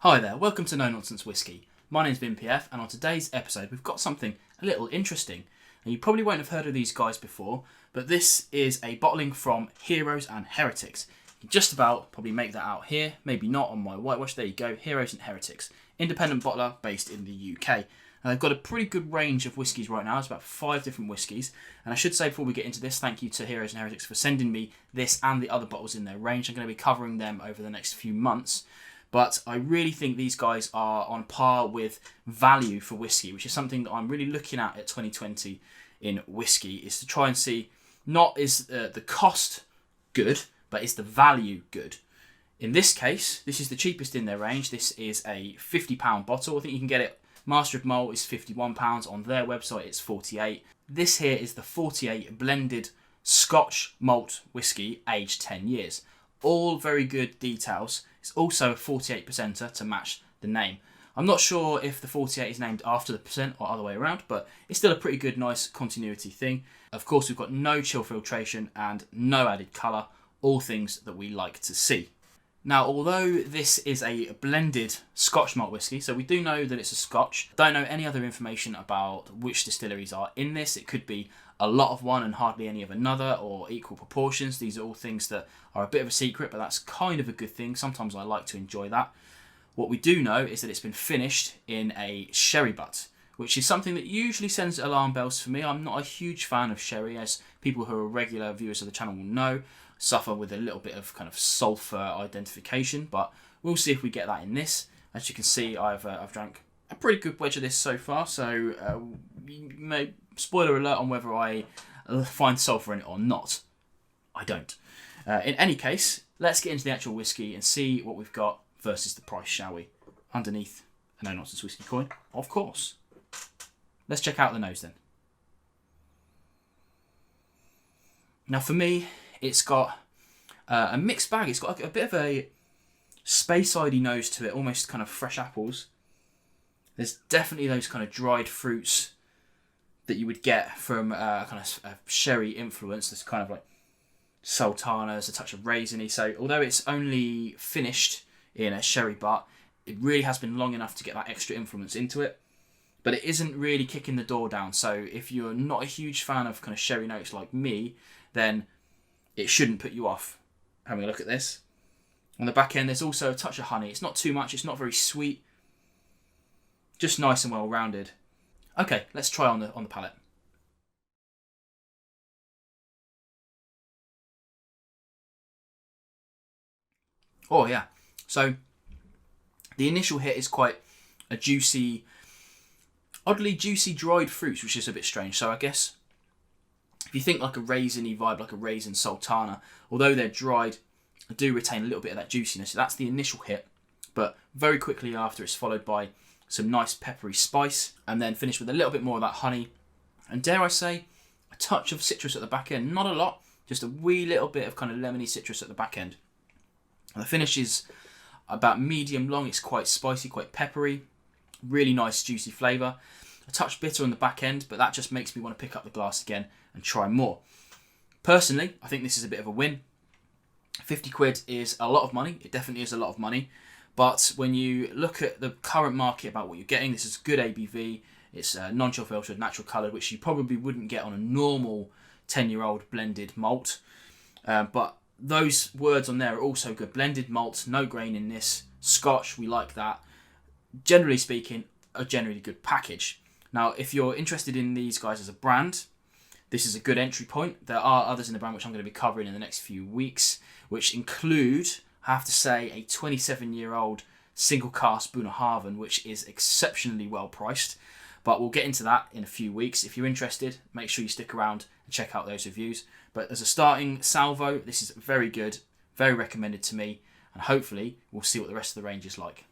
Hi there, welcome to No Nonsense Whiskey. My name's VinPF, and on today's episode we've got something a little interesting. And you probably won't have heard of these guys before, but this is a bottling from Heroes and Heretics. You can just about probably make that out here, maybe not on my whitewash. There you go, Heroes and Heretics. Independent bottler based in the UK. And they've got a pretty good range of whiskies right now. It's about 5 different whiskies. And I should say before we get into this, thank you to Heroes and Heretics for sending me this and the other bottles in their range. I'm going to be covering them over the next few months. But I really think these guys are on par with value for whiskey, which is something that I'm really looking at 2020 in whiskey, is to try and see, not is the cost good, but is the value good. In this case, this is the cheapest in their range. This is a £50 bottle. I think you can get it, Master of Malt is £51. On their website, it's $48. This here is the 48 blended Scotch malt whiskey, aged 10 years. All very good details. It's also a 48%er to match the name. I'm not sure if the 48 is named after the percent or other way around, but it's still a pretty good, nice continuity thing. Of course, we've got no chill filtration and no added colour, all things that we like to see. Now, although this is a blended Scotch malt whiskey, so we do know that it's a Scotch, don't know any other information about which distilleries are in this. It could be a lot of one and hardly any of another, or equal proportions. These are all things that are a bit of a secret, but that's kind of a good thing. Sometimes I like to enjoy that. What we do know is that it's been finished in a sherry butt, which is something that usually sends alarm bells for me. I'm not a huge fan of sherry, as people who are regular viewers of the channel will know, suffer with a little bit of kind of sulphur identification, but we'll see if we get that in this. As you can see, I've drank a pretty good wedge of this so far, so you may, spoiler alert on whether I find sulphur in it or not. I don't. In any case, let's get into the actual whiskey and see what we've got versus the price, shall we? Underneath a No Nonsense Whiskey coin, of course. Let's check out the nose then. Now for me, it's got a mixed bag. It's got a bit of a Speyside nose to it, almost kind of fresh apples. There's definitely those kind of dried fruits that you would get from kind of a sherry influence. There's kind of like sultanas, a touch of raisiny. So although it's only finished in a sherry butt, it really has been long enough to get that extra influence into it. But it isn't really kicking the door down. So if you're not a huge fan of kind of sherry notes like me, then it shouldn't put you off having a look at this. On the back end, there's also a touch of honey. It's not too much. It's not very sweet. Just nice and well rounded. Okay, let's try on the palate. Oh yeah. So the initial hit is quite a juicy, oddly juicy dried fruits, which is a bit strange. So I guess if you think like a raisiny vibe, like a raisin sultana, although they're dried, do retain a little bit of that juiciness. So that's the initial hit, but very quickly after it's followed by some nice peppery spice, and then finished with a little bit more of that honey, and dare I say, a touch of citrus at the back end. Not a lot, just a wee little bit of kind of lemony citrus at the back end. And the finish is about medium long. It's quite spicy, quite peppery, really nice juicy flavour. A touch bitter on the back end, but that just makes me want to pick up the glass again and try more. Personally, I think this is a bit of a win. 50 quid is a lot of money. It definitely is a lot of money. But when you look at the current market about what you're getting, this is good ABV. It's non-chill filtered, natural coloured, which you probably wouldn't get on a normal 10-year-old blended malt. But those words on there are also good. Blended malt, no grain in this. Scotch, we like that. Generally speaking, a generally good package. Now, if you're interested in these guys as a brand, this is a good entry point. There are others in the brand which I'm going to be covering in the next few weeks, which include, I have to say, a 27-year-old single cask Bunnahabhain, which is exceptionally well priced. But we'll get into that in a few weeks. If you're interested, make sure you stick around and check out those reviews. But as a starting salvo, this is very good, very recommended to me, and hopefully we'll see what the rest of the range is like.